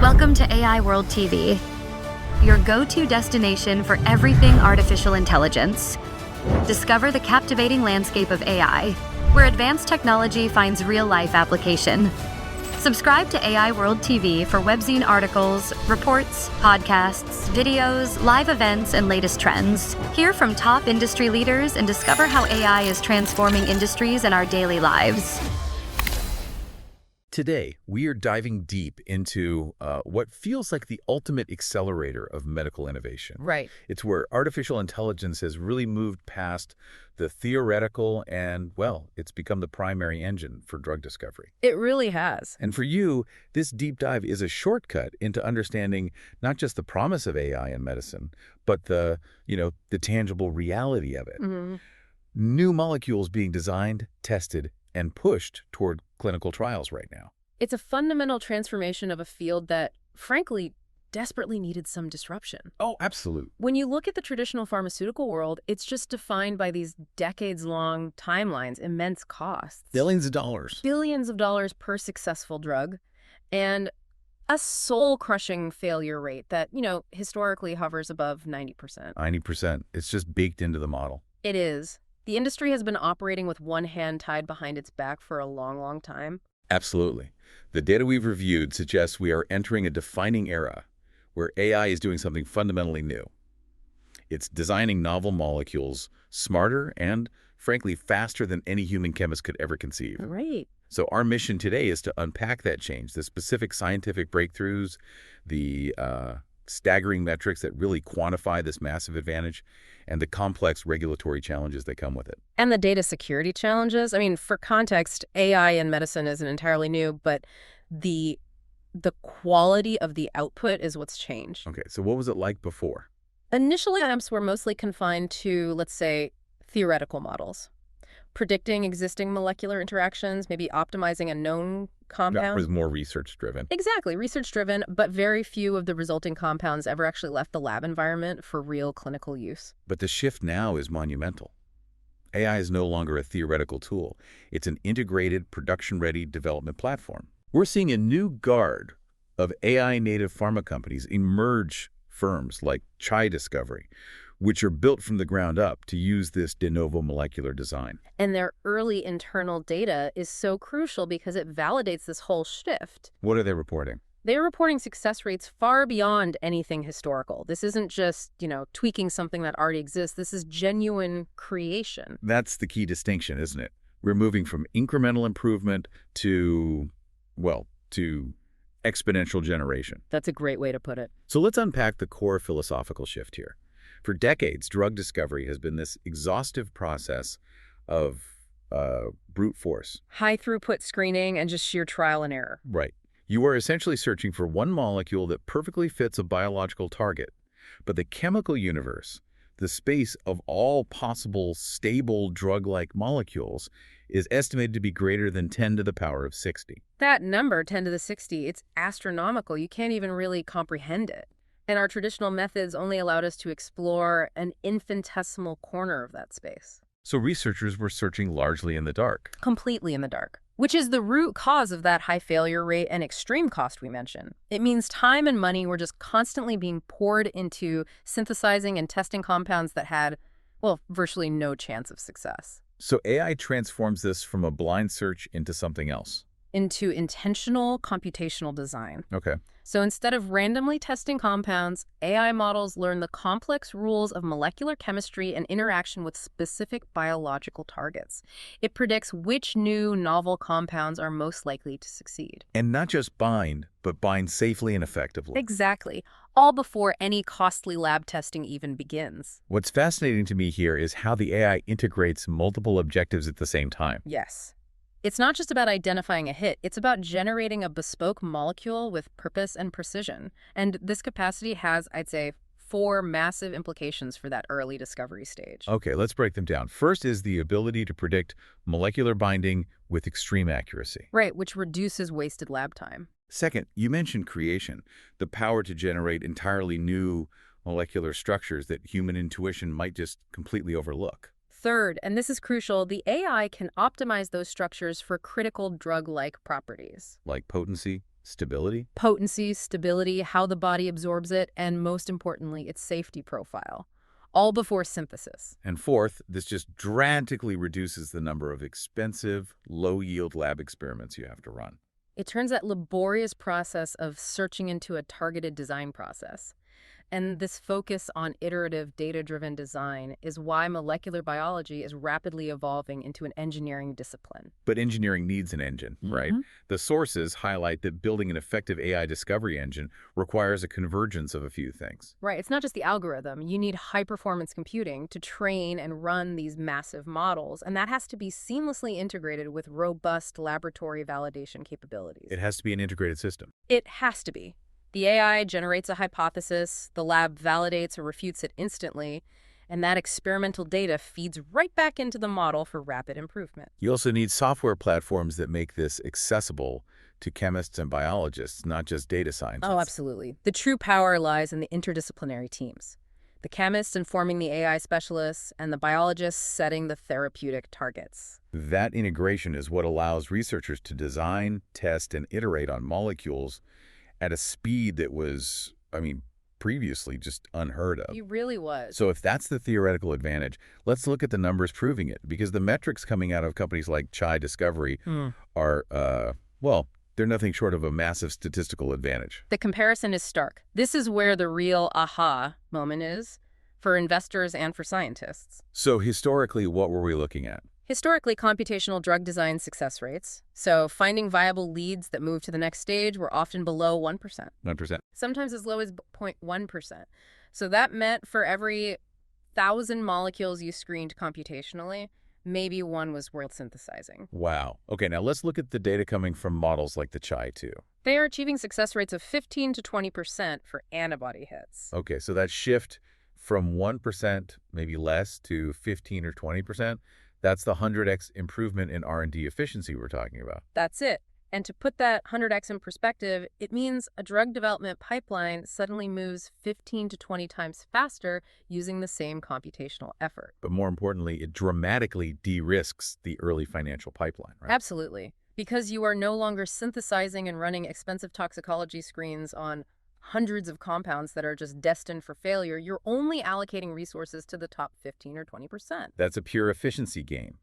Welcome to AI World TV, your go-to destination for everything artificial intelligence. Discover the captivating landscape of AI, where advanced technology finds real-life application. Subscribe to AI World TV for webzine articles, reports, podcasts, videos, live events, and latest trends. Hear from top industry leaders and discover how AI is transforming industries and our daily lives. Today, we are diving deep into what feels like the ultimate accelerator of medical innovation. Right. It's where artificial intelligence has really moved past the theoretical and, well, it's become the primary engine for drug discovery. It really has. And for you, this deep dive is a shortcut into understanding not just the promise of AI in medicine, but the tangible reality of it. Mm-hmm. New molecules being designed, tested, and pushed toward clinical trials right now. It's a fundamental transformation of a field that, frankly, desperately needed some disruption. Oh, absolutely. When you look at the traditional pharmaceutical world, it's just defined by these decades-long timelines, immense costs. Billions of dollars. Billions of dollars per successful drug, and a soul-crushing failure rate that, historically hovers above 90%. 90%. It's just baked into the model. It is. The industry has been operating with one hand tied behind its back for a long, long time. Absolutely. The data we've reviewed suggests we are entering a defining era where AI is doing something fundamentally new. It's designing novel molecules smarter and, frankly, faster than any human chemist could ever conceive. Right. So our mission today is to unpack that change, the specific scientific breakthroughs, the staggering metrics that really quantify this massive advantage, and the complex regulatory challenges that come with it. And the data security challenges. I mean, for context, AI in medicine isn't entirely new, but the quality of the output is what's changed. Okay, so what was it like before? Initially, attempts were mostly confined to, let's say, theoretical models, predicting existing molecular interactions, maybe optimizing a known compound. That was more research-driven. Exactly, research-driven, but very few of the resulting compounds ever actually left the lab environment for real clinical use. But the shift now is monumental. AI is no longer a theoretical tool. It's an integrated, production-ready development platform. We're seeing a new guard of AI-native pharma companies emerge, firms like Chai Discovery, which are built from the ground up to use this de novo molecular design. And their early internal data is so crucial because it validates this whole shift. What are they reporting? They're reporting success rates far beyond anything historical. This isn't just, tweaking something that already exists. This is genuine creation. That's the key distinction, isn't it? We're moving from incremental improvement to exponential generation. That's a great way to put it. So let's unpack the core philosophical shift here. For decades, drug discovery has been this exhaustive process of brute force. High throughput screening and just sheer trial and error. Right. You are essentially searching for one molecule that perfectly fits a biological target. But the chemical universe, the space of all possible stable drug-like molecules, is estimated to be greater than 10 to the power of 60. That number, 10 to the 60, it's astronomical. You can't even really comprehend it. And our traditional methods only allowed us to explore an infinitesimal corner of that space. So researchers were searching largely in the dark. Completely in the dark, which is the root cause of that high failure rate and extreme cost we mentioned. It means time and money were just constantly being poured into synthesizing and testing compounds that had, virtually no chance of success. So AI transforms this from a blind search into something else. Into intentional computational design. Okay. So instead of randomly testing compounds, AI models learn the complex rules of molecular chemistry and interaction with specific biological targets. It predicts which new novel compounds are most likely to succeed. And not just bind, but bind safely and effectively. Exactly. All before any costly lab testing even begins. What's fascinating to me here is how the AI integrates multiple objectives at the same time. Yes. It's not just about identifying a hit, it's about generating a bespoke molecule with purpose and precision. And this capacity has, I'd say, 4 massive implications for that early discovery stage. Okay, let's break them down. First is the ability to predict molecular binding with extreme accuracy. Right, which reduces wasted lab time. Second, you mentioned creation, the power to generate entirely new molecular structures that human intuition might just completely overlook. Third, and this is crucial, the AI can optimize those structures for critical drug-like properties. Like potency, Stability? Potency, stability, how the body absorbs it, and most importantly, its safety profile, all before synthesis. And fourth, this just drastically reduces the number of expensive, low-yield lab experiments you have to run. It turns that laborious process of searching into a targeted design process. And this focus on iterative, data-driven design is why molecular biology is rapidly evolving into an engineering discipline. But engineering needs an engine, right? The sources highlight that building an effective AI discovery engine requires a convergence of a few things. Right, it's not just the algorithm. You need high-performance computing to train and run these massive models, and that has to be seamlessly integrated with robust laboratory validation capabilities. It has to be an integrated system. It has to be. The AI generates a hypothesis, the lab validates or refutes it instantly, and that experimental data feeds right back into the model for rapid improvement. You also need software platforms that make this accessible to chemists and biologists, not just data scientists. Oh, absolutely. The true power lies in the interdisciplinary teams. The chemists informing the AI specialists, and the biologists setting the therapeutic targets. That integration is what allows researchers to design, test, and iterate on molecules at a speed that was, previously just unheard of. It really was. So if that's the theoretical advantage, let's look at the numbers proving it, because the metrics coming out of companies like Chai Discovery are, they're nothing short of a massive statistical advantage. The comparison is stark. This is where the real aha moment is for investors and for scientists. So historically, what were we looking at? Historically, computational drug design success rates, so finding viable leads that move to the next stage, were often below 1%. 1%. Sometimes as low as 0.1%. So that meant for every 1,000 molecules you screened computationally, maybe one was worth synthesizing. Wow. Okay, now let's look at the data coming from models like the Chai 2. They are achieving success rates of 15 to 20% for antibody hits. Okay, so that shift from 1%, maybe less, to 15 or 20%, that's the 100x improvement in R&D efficiency we're talking about. That's it. And to put that 100x in perspective, it means a drug development pipeline suddenly moves 15 to 20 times faster using the same computational effort. But more importantly, it dramatically de-risks the early financial pipeline, right? Absolutely. Because you are no longer synthesizing and running expensive toxicology screens on hundreds of compounds that are just destined for failure, you're only allocating resources to the top 15 or 20%. That's a pure efficiency gain.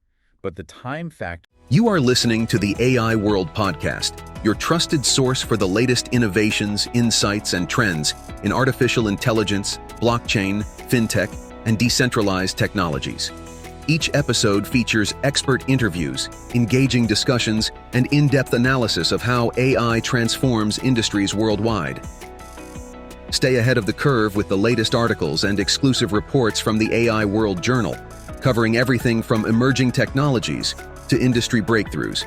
But the time factor... You are listening to the AI World Podcast, your trusted source for the latest innovations, insights, and trends in artificial intelligence, blockchain, fintech, and decentralized technologies. Each episode features expert interviews, engaging discussions, and in-depth analysis of how AI transforms industries worldwide. Stay ahead of the curve with the latest articles and exclusive reports from the AI World Journal, covering everything from emerging technologies to industry breakthroughs.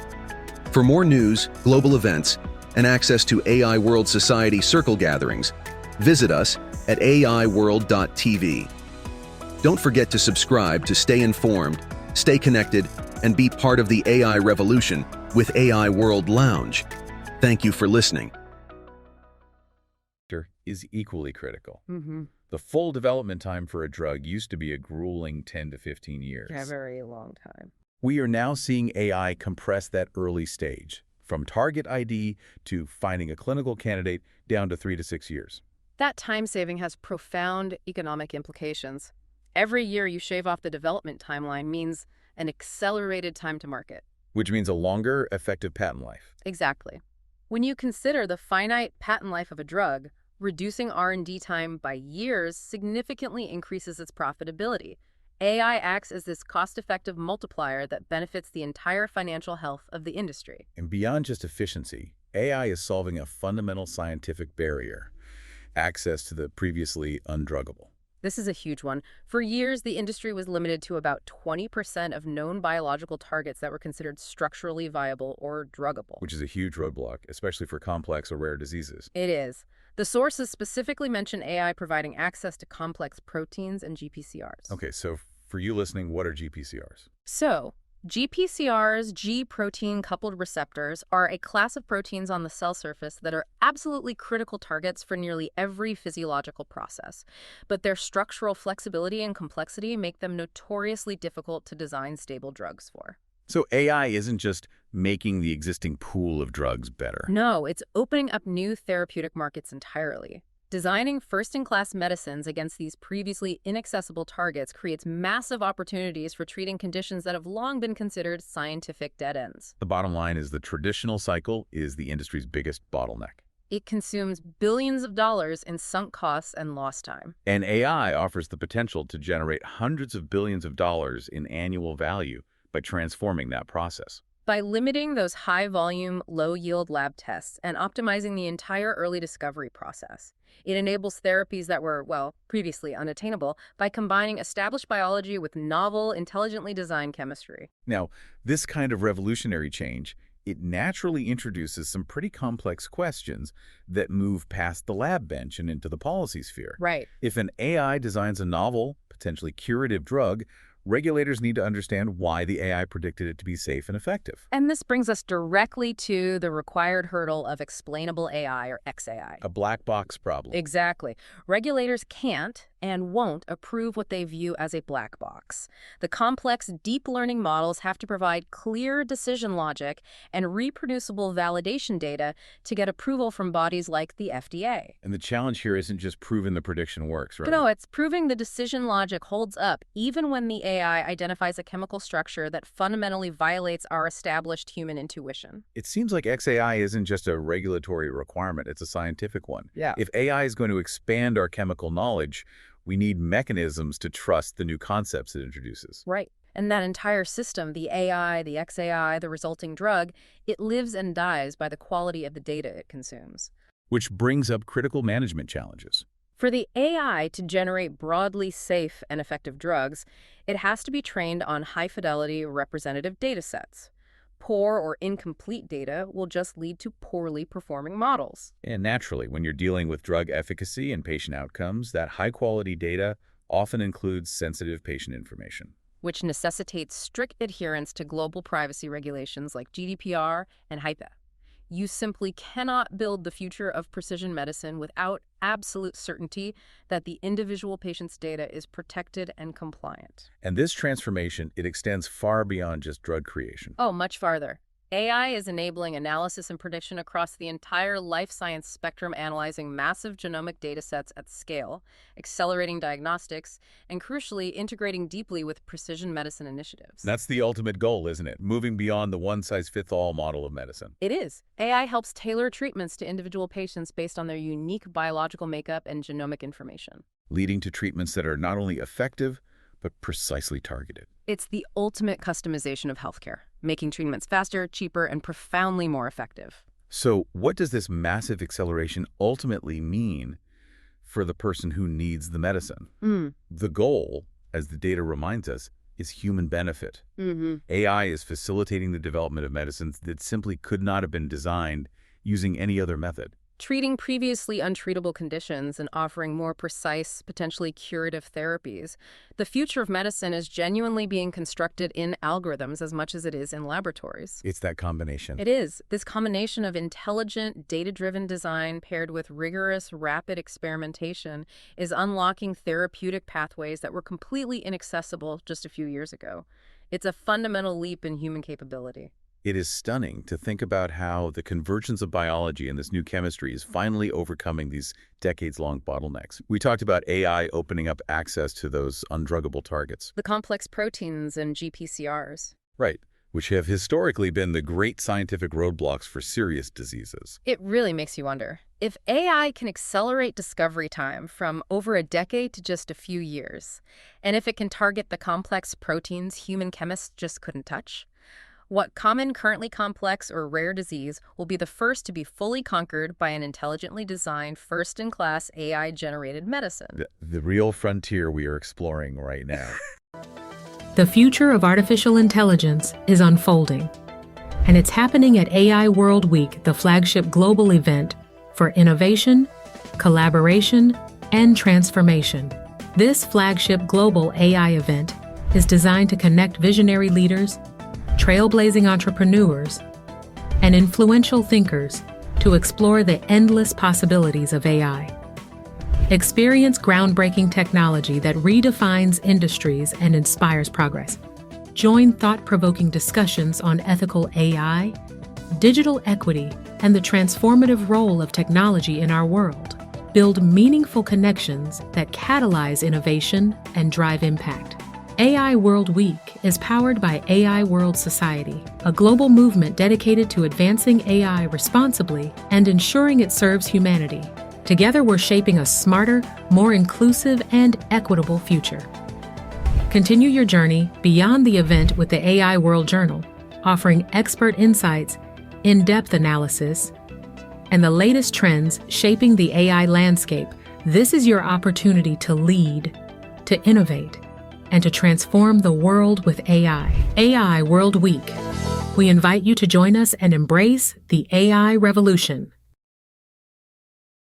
For more news, global events, and access to AI World Society circle gatherings, visit us at aiworld.tv. Don't forget to subscribe to stay informed, stay connected, and be part of the AI revolution with AI World Lounge. Thank you for listening. is equally critical. Mm-hmm. The full development time for a drug used to be a grueling 10 to 15 years. Yeah, very long time. We are now seeing AI compress that early stage, from target ID to finding a clinical candidate down to 3 to 6 years. That time saving has profound economic implications. Every year you shave off the development timeline means an accelerated time to market. Which means a longer, effective patent life. Exactly. When you consider the finite patent life of a drug, reducing R&D time by years significantly increases its profitability. AI acts as this cost-effective multiplier that benefits the entire financial health of the industry. And beyond just efficiency, AI is solving a fundamental scientific barrier: access to the previously undruggable. This is a huge one. For years, the industry was limited to about 20% of known biological targets that were considered structurally viable or druggable. Which is a huge roadblock, especially for complex or rare diseases. It is. The sources specifically mention AI providing access to complex proteins and GPCRs. Okay, so for you listening, what are GPCRs? So, GPCRs, G-protein-coupled receptors, are a class of proteins on the cell surface that are absolutely critical targets for nearly every physiological process. But their structural flexibility and complexity make them notoriously difficult to design stable drugs for. So AI isn't just making the existing pool of drugs better. No, it's opening up new therapeutic markets entirely. Designing first-in-class medicines against these previously inaccessible targets creates massive opportunities for treating conditions that have long been considered scientific dead ends. The bottom line is the traditional cycle is the industry's biggest bottleneck. It consumes billions of dollars in sunk costs and lost time. And AI offers the potential to generate hundreds of billions of dollars in annual value by transforming that process. By limiting those high-volume, low-yield lab tests and optimizing the entire early discovery process, it enables therapies that were, well, previously unattainable by combining established biology with novel, intelligently designed chemistry. Now, this kind of revolutionary change, it naturally introduces some pretty complex questions that move past the lab bench and into the policy sphere. Right. If an AI designs a novel, potentially curative drug, regulators need to understand why the AI predicted it to be safe and effective. And this brings us directly to the required hurdle of explainable AI, or XAI. A black box problem. Exactly. Regulators can't and won't approve what they view as a black box. The complex, deep learning models have to provide clear decision logic and reproducible validation data to get approval from bodies like the FDA. And the challenge here isn't just proving the prediction works, right? No, it's proving the decision logic holds up even when the AI identifies a chemical structure that fundamentally violates our established human intuition. It seems like XAI isn't just a regulatory requirement, it's a scientific one. Yeah. If AI is going to expand our chemical knowledge, we need mechanisms to trust the new concepts it introduces. Right. And that entire system, the AI, the XAI, the resulting drug, it lives and dies by the quality of the data it consumes. Which brings up critical management challenges. For the AI to generate broadly safe and effective drugs, it has to be trained on high-fidelity representative data sets. Poor or incomplete data will just lead to poorly performing models. And naturally, when you're dealing with drug efficacy and patient outcomes, that high-quality data often includes sensitive patient information, which necessitates strict adherence to global privacy regulations like GDPR and HIPAA. You simply cannot build the future of precision medicine without absolute certainty that the individual patient's data is protected and compliant. And this transformation, it extends far beyond just drug creation. Oh, much farther. AI is enabling analysis and prediction across the entire life science spectrum, analyzing massive genomic data sets at scale, accelerating diagnostics, and crucially, integrating deeply with precision medicine initiatives. That's the ultimate goal, isn't it? Moving beyond the one-size-fits-all model of medicine. It is. AI helps tailor treatments to individual patients based on their unique biological makeup and genomic information, leading to treatments that are not only effective, but precisely targeted. It's the ultimate customization of healthcare, making treatments faster, cheaper, and profoundly more effective. So what does this massive acceleration ultimately mean for the person who needs the medicine? The goal, as the data reminds us, is human benefit. AI is facilitating the development of medicines that simply could not have been designed using any other method. Treating previously untreatable conditions and offering more precise, potentially curative therapies. The future of medicine is genuinely being constructed in algorithms as much as it is in laboratories. It's that combination. It is. This combination of intelligent, data-driven design paired with rigorous, rapid experimentation is unlocking therapeutic pathways that were completely inaccessible just a few years ago. It's a fundamental leap in human capability. It is stunning to think about how the convergence of biology and this new chemistry is finally overcoming these decades-long bottlenecks. We talked about AI opening up access to those undruggable targets. The complex proteins and GPCRs. Right, which have historically been the great scientific roadblocks for serious diseases. It really makes you wonder. If AI can accelerate discovery time from over a decade to just a few years, and if it can target the complex proteins human chemists just couldn't touch, what common, currently complex, or rare disease will be the first to be fully conquered by an intelligently designed, first-in-class AI-generated medicine? The real frontier we are exploring right now. The future of artificial intelligence is unfolding, and it's happening at AI World Week, the flagship global event for innovation, collaboration, and transformation. This flagship global AI event is designed to connect visionary leaders, trailblazing entrepreneurs, and influential thinkers to explore the endless possibilities of AI. Experience groundbreaking technology that redefines industries and inspires progress. Join thought-provoking discussions on ethical AI, digital equity, and the transformative role of technology in our world. Build meaningful connections that catalyze innovation and drive impact. AI World Week is powered by AI World Society, a global movement dedicated to advancing AI responsibly and ensuring it serves humanity. Together, we're shaping a smarter, more inclusive, and equitable future. Continue your journey beyond the event with the AI World Journal, offering expert insights, in-depth analysis, and the latest trends shaping the AI landscape. This is your opportunity to lead, to innovate, and to transform the world with AI. AI World Week. We invite you to join us and embrace the AI revolution.